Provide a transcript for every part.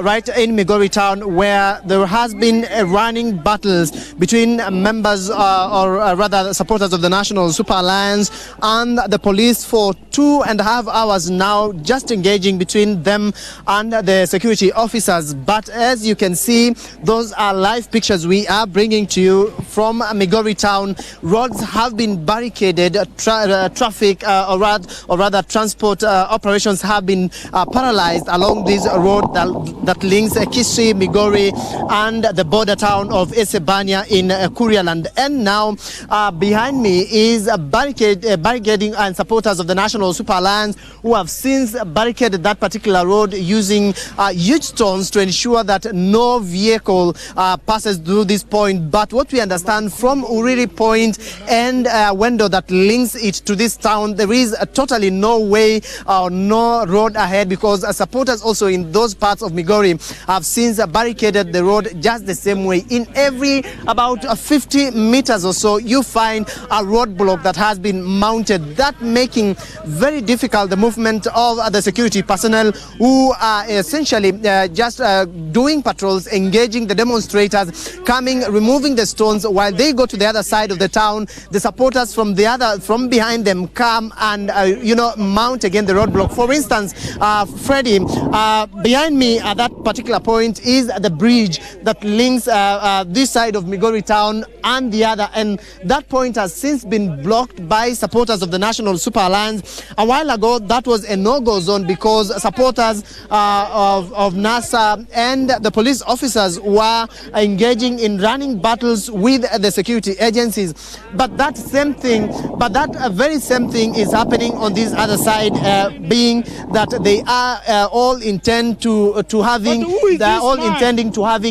Right in Migori town, where there has been running battles between members or rather supporters of the National Super Alliance and the police for 2.5 hours now, just engaging between them and the security officers. But as you can see, those are live pictures we are bringing to you from Migori town. Roads have been barricaded, traffic or rather transport operations have been paralyzed along this road that links Kisii, Migori and the border town of Esebania in Kurialand. And now behind me is barricading and supporters of the National Super Alliance who have since barricaded that particular road using huge stones to ensure that no vehicle passes through this point. But what we understand from Uriri Point and window that links it to this town, there is totally no way or no road ahead, because supporters also in those parts of Migori have since barricaded the road just the same way. In every about 50 meters or so, you find a roadblock that has been mounted, that making very difficult the movement of the security personnel who are essentially just doing patrols, engaging the demonstrators, coming, removing the stones while they go to the other side of the town. The supporters from behind them come and mount again the roadblock. For instance, Freddie, behind me at that particular point is the bridge that links this side of Migori town and the other, and that point has since been blocked by supporters of the National Super Alliance. A while ago, that was a no-go zone because supporters of NASA and the police officers were engaging in running battles with the security agencies. But that very same thing is happening on this other side, being that they are all intending to having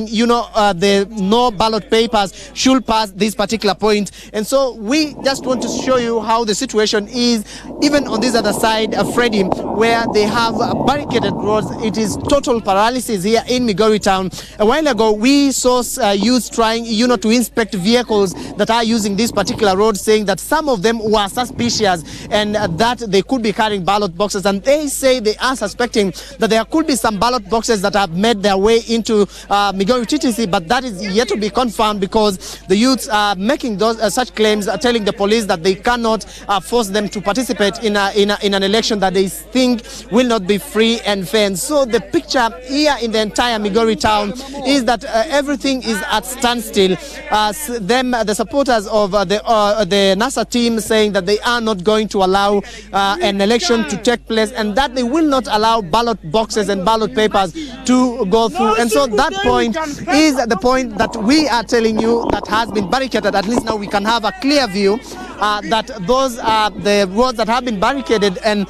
the no ballot papers should pass this particular point. And so we just want to show you how the situation is even on this other side of Freddie, where they have barricaded roads. It is total paralysis here in Migori town. A while ago, we saw youth trying to inspect vehicles that are using this particular road, saying that some of them were suspicious and that they could be carrying ballot boxes, and they say they are suspecting that there could be some ballot boxes that have made their way into Migori TTC, but that is yet to be confirmed because the youths are making those such claims, telling the police that they cannot force them to participate in an election that they think will not be free and fair. And so the picture here in the entire Migori town is that everything is at standstill. The supporters of the NASA team saying that they are not going to allow an election to take place, and that they will not allow ballot boxes and ballot papers to go through. And so that point is the point that we are telling you that has been barricaded. At least now we can have a clear view that those are the roads that have been barricaded, and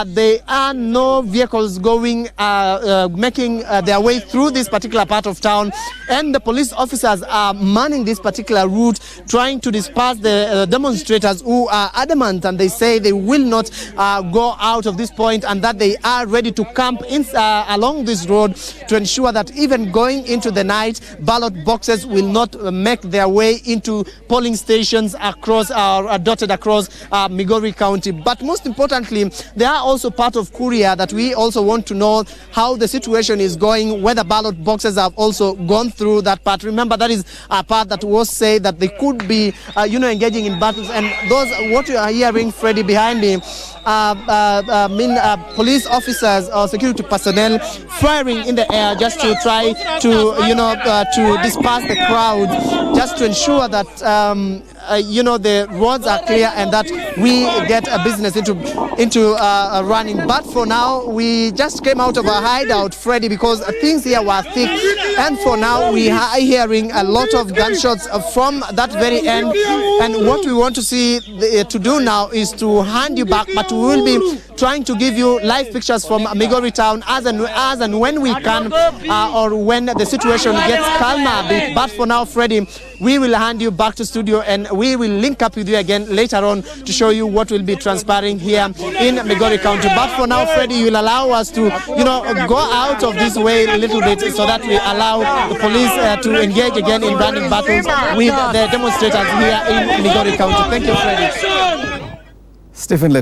there are no vehicles going making their way through this particular part of town, and the police officers are manning this particular route, trying to disperse the demonstrators who are adamant, and they say they will not go out of this point, and that they are ready to camp along this road to ensure that even going into the night, ballot boxes will not make their way into polling stations across dotted across Migori County. But most importantly, they are also part of Kuria that we also want to know how the situation is going, whether ballot boxes have also gone through that part. Remember, that is a part that was said that they could be engaging in battles, and those what you are hearing, Freddie, behind me, police officers or security personnel firing in the air just to try to disperse the crowd, just to ensure that the roads are clear and that we get a business into running. But for now, we just came out of a hideout, Freddie, because things here were thick, and for now we are hearing a lot of gunshots from that very end. And what we want to see to do now is to hand you back, but we will be trying to give you live pictures from Migori town as and when we can, or when the situation gets calmer a bit. But for now, Freddie, we will hand you back to studio, and we will link up with you again later on to show you what will be transpiring here in Migori County. But for now, Freddie, you will allow us to go out of this way a little bit, so that we allow the police to engage again in running battles with the demonstrators here in Migori County. Thank you, Freddie. Stephen Leto.